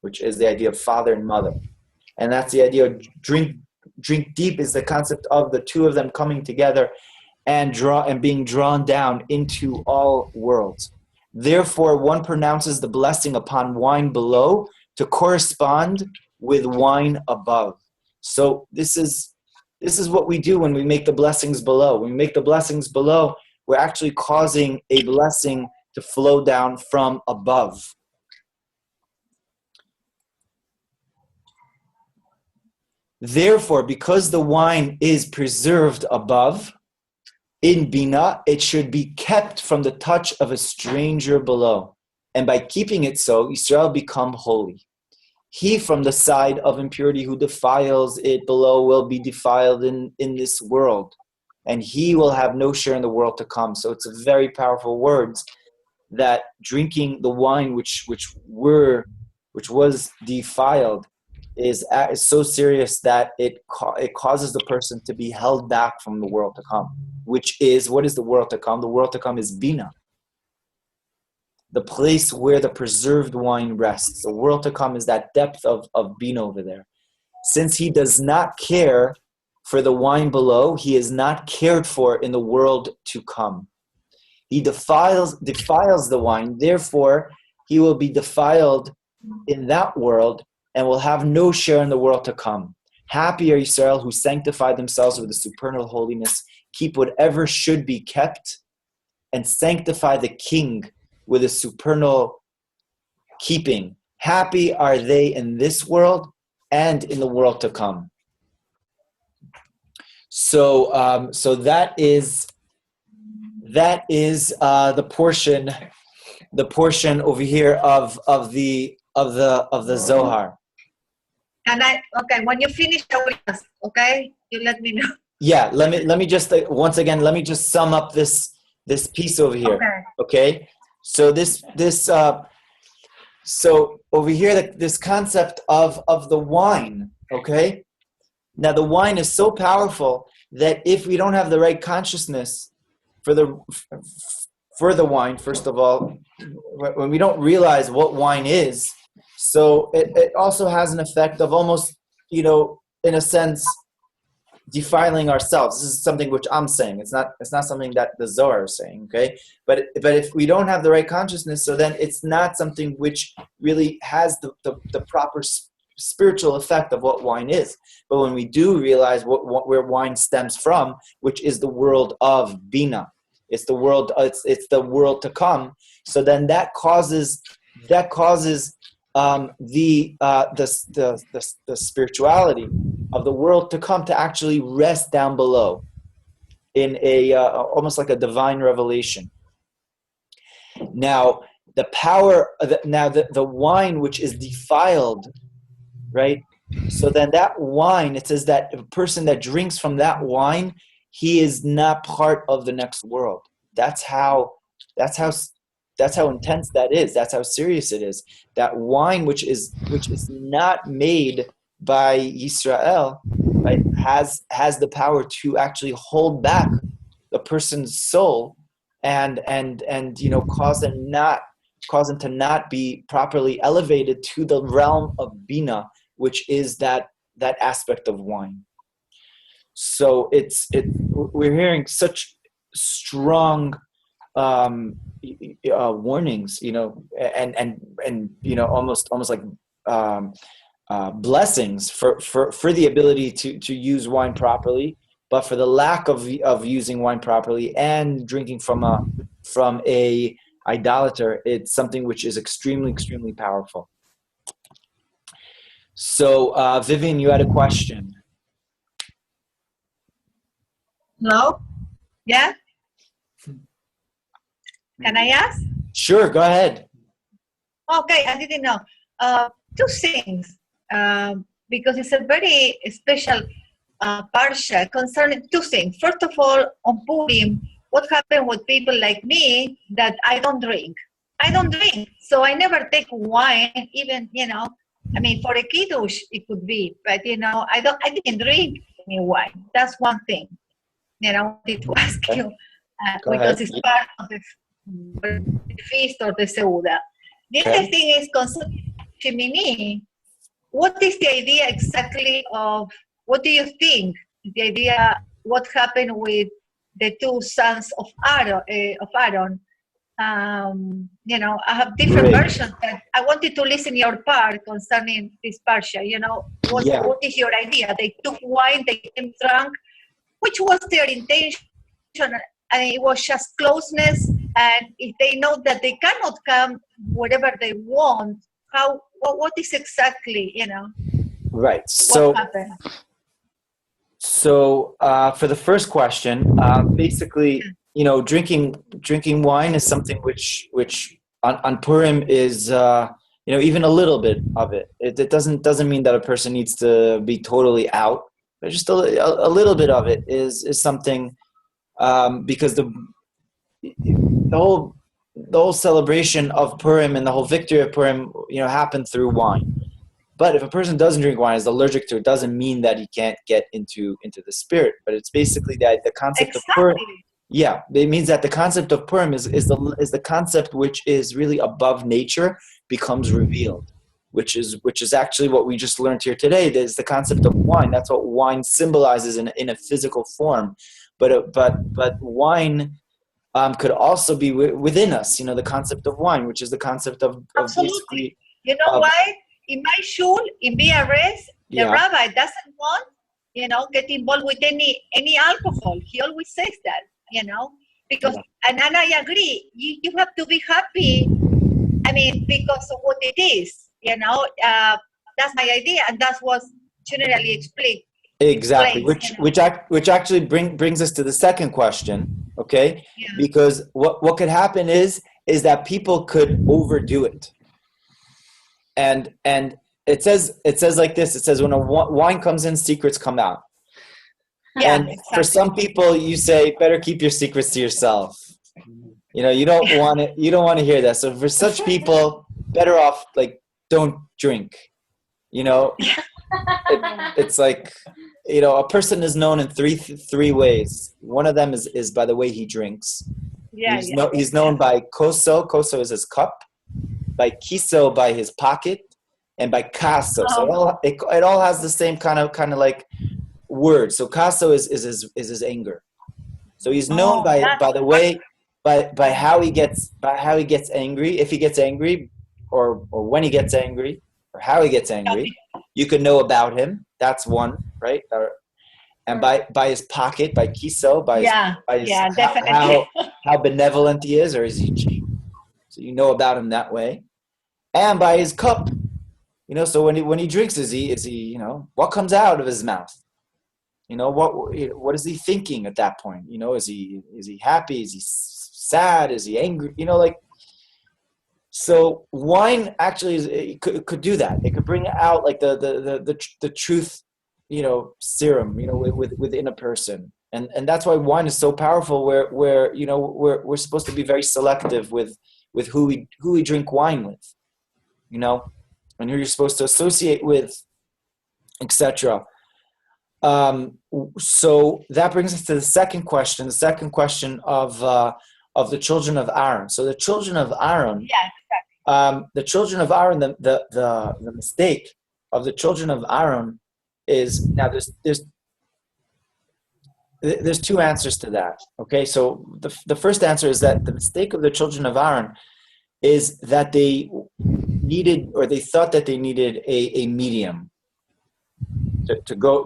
which is the idea of father and mother. And that's the idea of drink deep is the concept of the two of them coming together and being drawn down into all worlds. Therefore, one pronounces the blessing upon wine below to correspond with wine above. So this is what we do when we make the blessings below. When we make the blessings below, we're actually causing a blessing to flow down from above. Therefore, because the wine is preserved above, in Bina, it should be kept from the touch of a stranger below. And by keeping it so, Israel become holy. He from the side of impurity who defiles it below will be defiled in this world. And he will have no share in the world to come. So it's a very powerful words that drinking the wine which was defiled is so serious that it causes the person to be held back from the world to come. Which is, what is the world to come? The world to come is Bina. The place where the preserved wine rests. The world to come is that depth of Bina over there. Since he does not care for the wine below, he is not cared for in the world to come. He defiles the wine, therefore he will be defiled in that world and will have no share in the world to come. Happy are Yisrael who sanctify themselves with the supernal holiness, keep whatever should be kept, and sanctify the king with a supernal keeping. Happy are they in this world and in the world to come. So that is the portion over here of the Zohar. And when you finish, I will ask, okay? You let me know. Yeah, let me just once again, let me just sum up this piece over here. Okay? So so over here, this concept of the wine, okay? Now the wine is so powerful that if we don't have the right consciousness for the wine, first of all, when we don't realize what wine is, so it also has an effect of almost, in a sense, defiling ourselves. This is something which I'm saying. It's not something that the Zohar is saying, okay? But if we don't have the right consciousness, so then it's not something which really has the proper spiritual effect of what wine is. But when we do realize where wine stems from, which is the world of Bina, it's the world to come. So then that causes the spirituality of the world to come to actually rest down below in a almost like a divine revelation. Now the power the wine which is defiled, right? So then that wine, it says that a person that drinks from that wine, he is not part of the next world. That's how intense that is. That's how serious it is. That wine, which is not made by Yisrael, right, has the power to actually hold back the person's soul and cause them to not be properly elevated to the realm of Bina, which is that aspect of wine. So we're hearing such strong warnings, and almost like blessings for the ability to use wine properly, but for the lack of using wine properly and drinking from a idolater, it's something which is extremely, extremely powerful. So, Vivian, you had a question. No? Yeah? Can I ask? Sure, go ahead. Okay, I didn't know. Two things, because it's a very special Parsha concerning two things. First of all, on Purim, what happened with people like me that I don't drink? I don't drink, so I never take wine, even, for a kiddush it could be, but I didn't drink any wine. That's one thing. I wanted to ask you, because it's part of the feast or the Seuda. The other thing is concerning Shemini. What is the idea exactly of, what do you think, the idea, what happened with the two sons of Aaron? I have different versions, but I wanted to listen your part concerning this Parsha. What is your idea? They took wine, they became drunk. Which was their intention? And it was just closeness. And if they know that they cannot come wherever they want, what is exactly, Right. what happened? So for the first question, basically, drinking wine is something which on Purim is, even a little bit of it. It doesn't mean that a person needs to be totally out, but just a little bit of it is something, because the whole celebration of Purim and the whole victory of Purim, happened through wine. But if a person doesn't drink wine, is allergic to it, doesn't mean that he can't get into the spirit. But it's basically that the concept of Purim. Yeah, it means that the concept of Purim is the concept which is really above nature becomes revealed, which is actually what we just learned here today. There's the concept of wine. That's what wine symbolizes in a physical form. But wine could also be within us. The concept of wine, which is the concept of Absolutely. Why? In my shul, in BRS, the rabbi doesn't want, get involved with any alcohol. He always says that, because, and I agree, you have to be happy, because of what it is, that's my idea, and that's what's generally explained. Exactly, which actually brings us to the second question, okay? Yeah. Because what could happen is that people could overdo it. And it says like this. It says when a wine comes in, secrets come out. Yeah, and exactly. For some people, you say better keep your secrets to yourself. You don't want it. You don't want to hear that. So for such people, better off don't drink. It's like a person is known in three ways. One of them is by the way he drinks. Yeah, he's known by koso. Koso is his cup. By kiso, by his pocket, and by kaso. So it all has the same kind of like word. So kaso is his anger. So he's known by the way, by how he gets angry. If he gets angry, or when he gets angry, or how he gets angry, you can know about him. That's one, right? And by his pocket, by kiso, by definitely. how benevolent he is, or is he cheap? So you know about him that way. And by his cup, so when he drinks, is he what comes out of his mouth? What is he thinking at that point? Is he happy? Is he sad? Is he angry? So wine actually could do that. It could bring out like the truth, serum, within a person. And that's why wine is so powerful, where we're supposed to be very selective with with who we drink wine with, and who you're supposed to associate with, etc. So that brings us to the second question of the children of Aaron. So the children of Aaron, the mistake of the children of Aaron is, now there's two answers to that. Okay, so the first answer is that the mistake of the children of Aaron is that they needed, or they thought that they needed a medium to go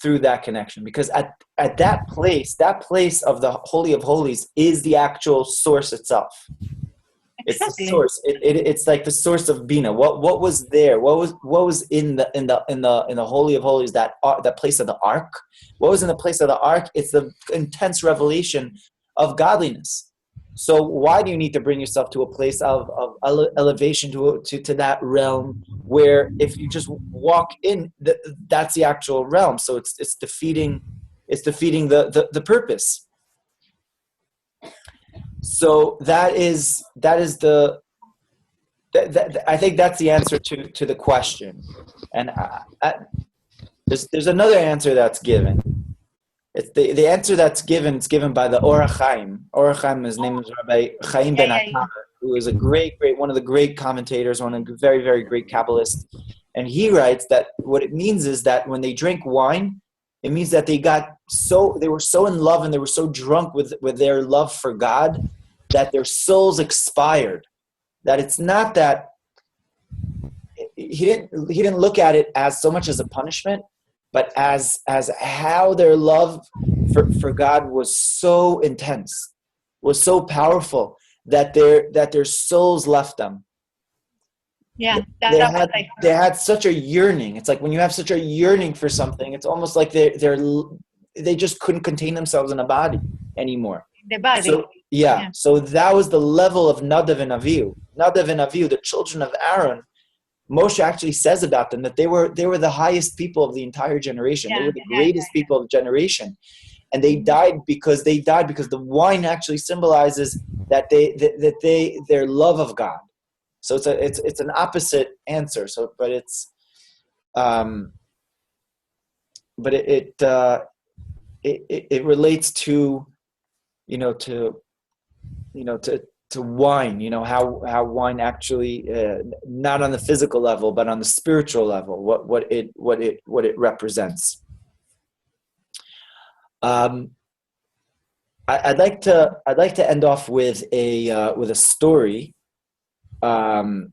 through that connection, because at that place of the Holy of Holies is the actual source itself. It's the source. It's like the source of Bina. What was there? What was in the Holy of Holies, that place of the Ark? What was in the place of the Ark? It's the intense revelation of godliness. So why do you need to bring yourself to a place of elevation to that realm, where if you just walk in, that's the actual realm? So it's defeating the purpose. So that is I think that's the answer to the question. And there's another answer that's given. It's the answer that's given. It's given by the Or HaChaim. Or HaChaim, his name is Rabbi Chaim Ben Akar, who is a great, one of the great commentators, one of the very, very great Kabbalists. And he writes that what it means is that when they drink wine, it means that they were so in love and they were so drunk with their love for God that their souls expired. That it's not that he didn't look at it as so much as a punishment, but as how their love for God was so intense, was so powerful, that their souls left them. Yeah, they had such a yearning. It's like when you have such a yearning for something, it's almost like they just couldn't contain themselves in a body anymore. The body. So, yeah. So that was the level of Nadav and Avihu. Nadav and Avihu, the children of Aaron. Moshe actually says about them that they were the highest people of the entire generation. They were the greatest people of the generation, and they died because the wine actually symbolizes that their love of God. So it's an opposite answer. So, but it's, it relates to, to wine. How wine actually, not on the physical level, but on the spiritual level, what it represents. I'd like to end off with a story from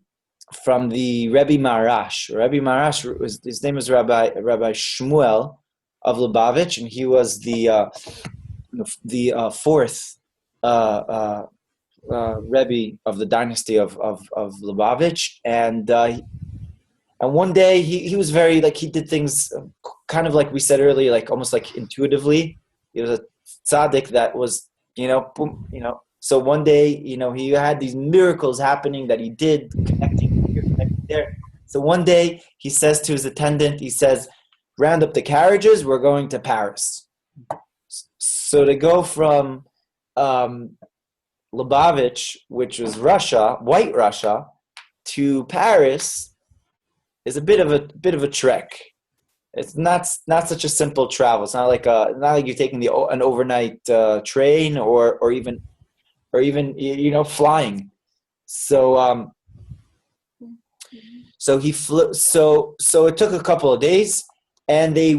the Rebbe Maharash. Rebbe Maharash, his name is Rabbi Shmuel of Lubavitch, and he was the fourth Rebbe of the dynasty of Lubavitch, and one day he was very, like, he did things kind of like we said earlier, like almost like intuitively. He was a tzaddik that was, boom, So one day, he had these miracles happening that he did, connecting here, connecting there. So one day he says to his attendant, he says, "Round up the carriages, we're going to Paris." So to go from Lubavitch, which was Russia, White Russia, to Paris is a bit of a trek. It's not such a simple travel. It's not like you're taking an overnight train or even flying. So he flew. So it took a couple of days, and they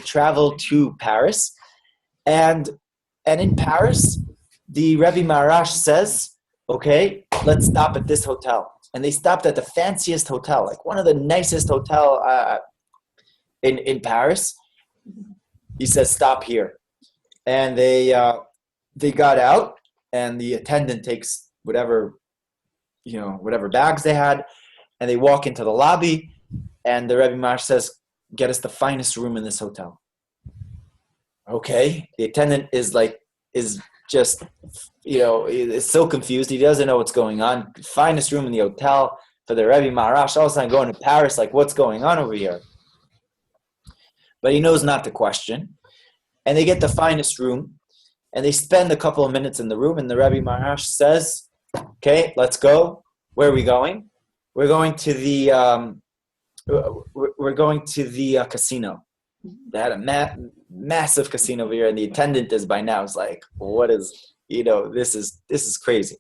traveled to Paris, and in Paris, the Rebbe Maharash says, "Okay, let's stop at this hotel." And they stopped at the fanciest hotel, like one of the nicest hotel in Paris. He says, "Stop here." And they got out, and the attendant takes whatever bags they had, and they walk into the lobby, and the Rebbe Maharash says, "Get us the finest room in this hotel." Okay, the attendant is just, is so confused. He doesn't know what's going on. Finest room in the hotel for the Rebbe Maharash. All of a sudden going to Paris, like, what's going on over here? But he knows not to question. And they get the finest room. And they spend a couple of minutes in the room, and the Rebbe Maharash says, okay, let's go. Where are we going? We're going to the casino. They had a massive casino over here, and the attendant is by now is like, what is, this is crazy.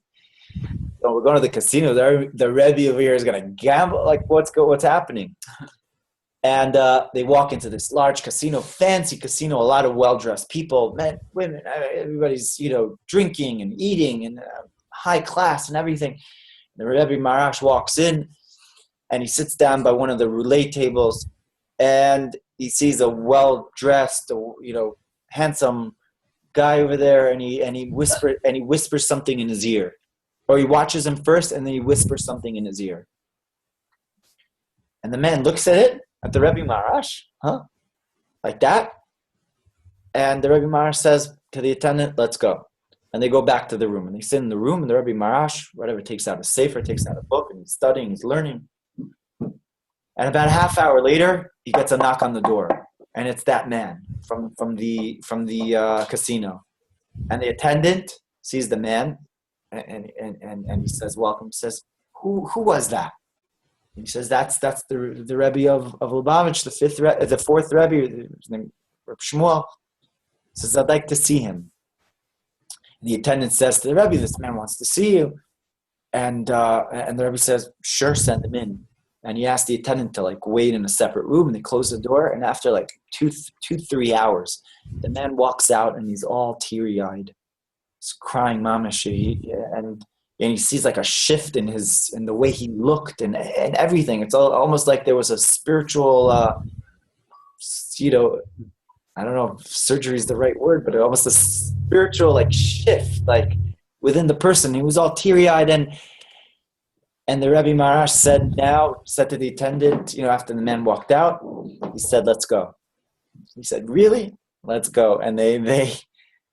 So we're going to the casino. The Rebbe over here is going to gamble. Like, what's happening? And they walk into this large casino, fancy casino, a lot of well-dressed people, men, women, everybody's, drinking and eating and high class and everything. The Rebbe Maharash walks in, and he sits down by one of the roulette tables, and he sees a well-dressed, handsome guy over there, and he whispers something in his ear. Or he watches him first, and then he whispers something in his ear. And the man looks at the Rebbe Maharash, like that. And the Rebbe Maharash says to the attendant, let's go. And they go back to the room. And they sit in the room, and the Rebbe Maharash, whatever, takes out a sefer, takes out a book, and he's studying, he's learning. And about a half hour later, he gets a knock on the door. And it's that man from the casino. And the attendant sees the man, and he says, welcome. He says, who was that? And he says, that's the Rebbe of Lubavitch, the fourth Rebbe, his name Reb Shmuel. He says, I'd like to see him. And the attendant says to the Rebbe, this man wants to see you. And the Rebbe says, sure, send him in. And he asked the attendant to wait in a separate room, and they close the door. And after 3 hours, the man walks out, and he's all teary-eyed. He's crying mamash, and he sees a shift in the way he looked and everything. It's almost like there was a spiritual, I don't know if surgery is the right word, but almost a spiritual shift within the person. He was all teary-eyed, and the Rebbe Maharash said to the attendant, after the man walked out, he said, let's go. He said, really? Let's go. And they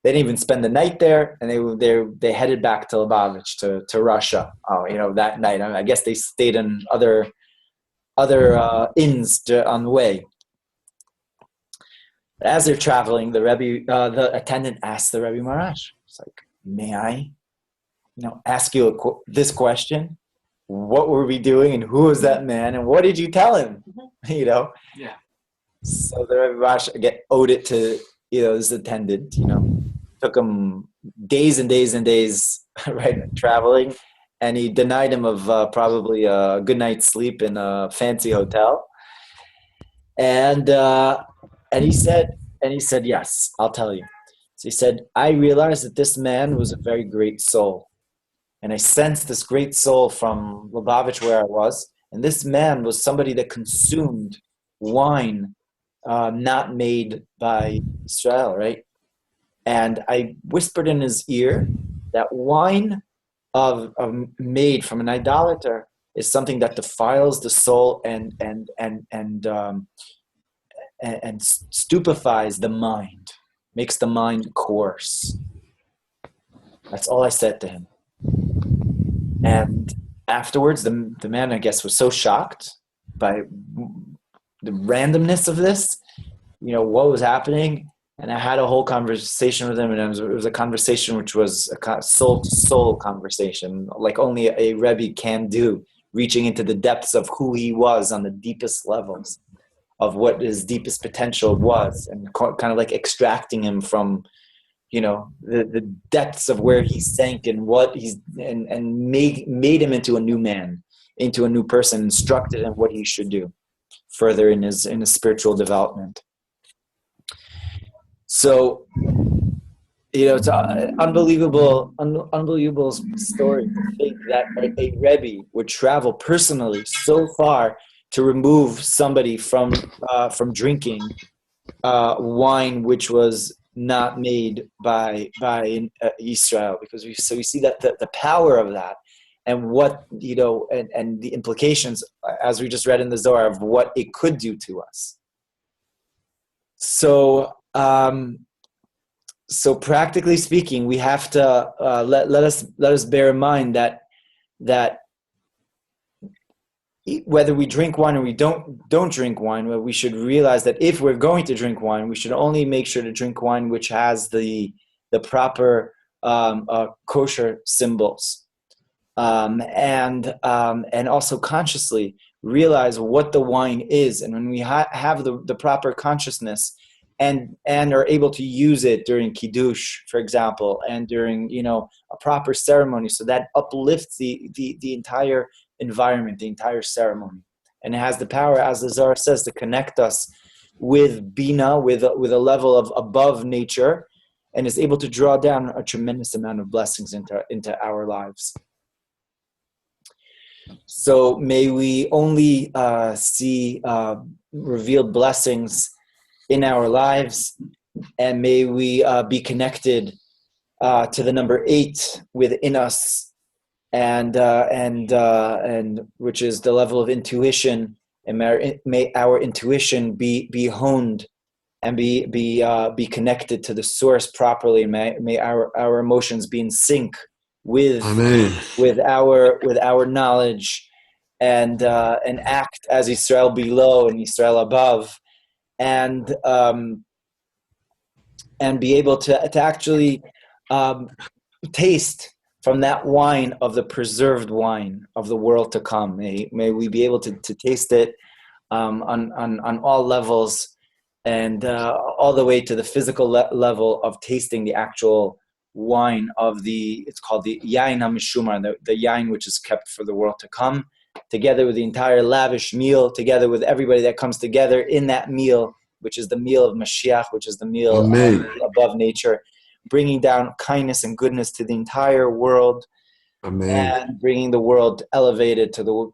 didn't even spend the night there, and they headed back to Lubavitch, to Russia. That night. I guess they stayed in other inns on the way. As they're traveling, the attendant asked the Rebbe Maharash, it's like, may I, ask you this question? What were we doing, and who was that man, and what did you tell him? Yeah. So the Rebbe Maharash again owed it to this attendant. Took him days and days and days, right, traveling, and he denied him of probably a good night's sleep in a fancy hotel. And he said, yes, I'll tell you. So he said, I realized that this man was a very great soul, and I sensed this great soul from Lubavitch where I was, and this man was somebody that consumed wine not made by Israel, right? And I whispered in his ear that wine of made from an idolater is something that defiles the soul and stupefies the mind, makes the mind coarse. That's all I said to him. And afterwards, the man, I guess, was so shocked by the randomness of this, what was happening. And I had a whole conversation with him, and it was a conversation which was a soul-to-soul conversation, like only a Rebbe can do, reaching into the depths of who he was on the deepest levels of what his deepest potential was, and kind of extracting him from, the depths of where he sank and what and made him into a new man, into a new person, instructed him what he should do further in his spiritual development. So, it's an unbelievable story to think that a Rebbe would travel personally so far to remove somebody from drinking wine which was not made by Israel, because we see that the power of that, and what and the implications, as we just read in the Zohar, of what it could do to us. So practically speaking, we have to let us bear in mind that whether we drink wine or we don't drink wine, we should realize that if we're going to drink wine, we should only make sure to drink wine which has the the proper kosher symbols, and also consciously realize what the wine is. And when we have the proper consciousness and are able to use it during Kiddush, for example, and during, a proper ceremony, so that uplifts the entire environment, the entire ceremony. And it has the power, as the Zohar says, to connect us with Bina, with a level of above nature, and is able to draw down a tremendous amount of blessings into our lives. So may we only see revealed blessings in our lives, and may we be connected to the number 8 within us, and which is the level of intuition, and may our intuition be honed and be connected to the source properly. May our emotions be in sync with our knowledge, and act as Israel below and Israel above, and be able to actually taste from that wine of the preserved wine of the world to come. May we be able to taste it on all levels, and all the way to the physical level of tasting the actual wine of it's called the yain hamishumar, the yain which is kept for the world to come, together with the entire lavish meal, together with everybody that comes together in that meal, which is the meal of Mashiach, which is the meal above nature, bringing down kindness and goodness to the entire world. Amen. And bringing the world elevated to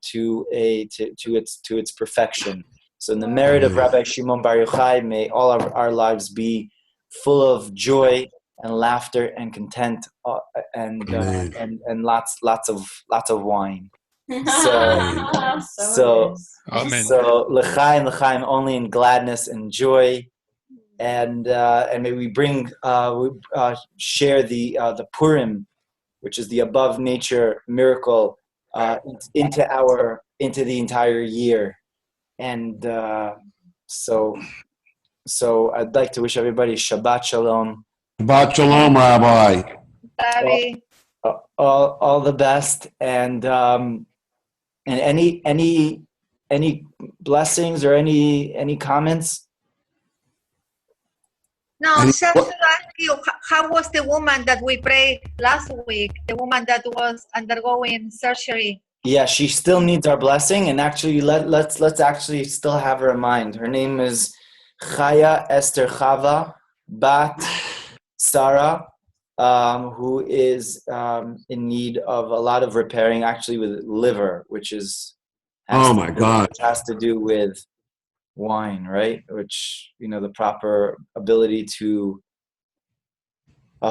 its perfection. So in the merit of Rabbi Shimon Bar Yochai, may all of our lives be full of joy and laughter and content, and lots of wine. So l'chaim only in gladness and joy, and may we share the Purim, which is the above nature miracle, into the entire year. And so I'd like to wish everybody Shabbat Shalom. Shabbat Shalom, Rabbi. All the best, and any blessings or any comments? No, just to ask you, how was the woman that we prayed last week, the woman that was undergoing surgery? Yeah, she still needs our blessing, and actually let's actually still have her in mind. Her name is Chaya Esther Chava Bat Sarah, who is in need of a lot of repairing, actually with liver, which has to do with wine, right? Which, the proper ability to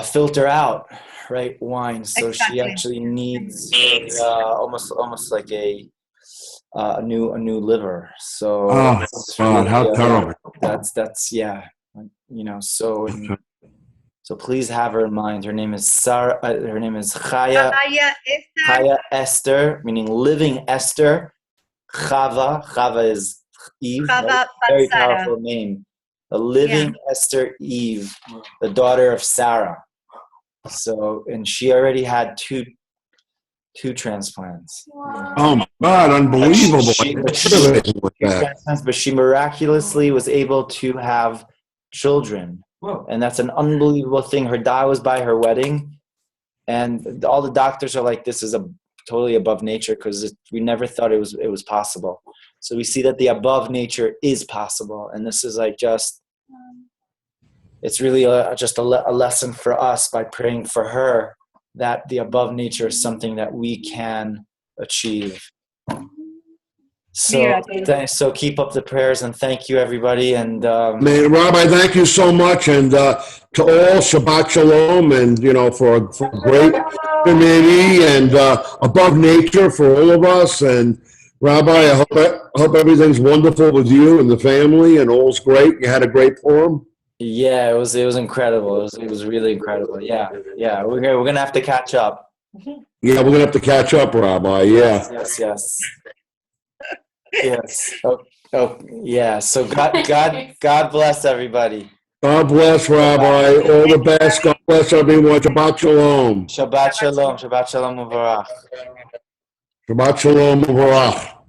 filter out, right, wine. So exactly. She actually needs almost like a new liver. So really, how terrible. That's so please have her in mind. Her name is Sarah. Her name is Chaya Esther, meaning living Esther. Chava is Eve, right? Very powerful name. The living Esther Eve, the daughter of Sarah. So, and she already had two transplants. Wow. Oh my God, unbelievable. But she miraculously was able to have children. Whoa. And that's an unbelievable thing. Her dad was by her wedding, and all the doctors are like, this is totally above nature, because we never thought it was possible. So we see that the above nature is possible, and this is like it's really just a lesson for us by praying for her that the above nature is something that we can achieve. So keep up the prayers, and thank you, everybody. And Rabbi, thank you so much, and to all Shabbat Shalom, and for a great community and above nature for all of us. And Rabbi, I hope everything's wonderful with you and the family, and all's great. You had a great forum. Yeah, it was incredible. It was really incredible. Yeah. We're gonna have to catch up. Yeah, we're gonna have to catch up, Rabbi. Yeah. Yes. Yes. Oh, yeah. So God bless everybody. God bless, Rabbi. All the best. God bless everyone. Shabbat Shalom. Shabbat Shalom. Shabbat Shalom Muvarach. Shabbat Shalom. Mubarak.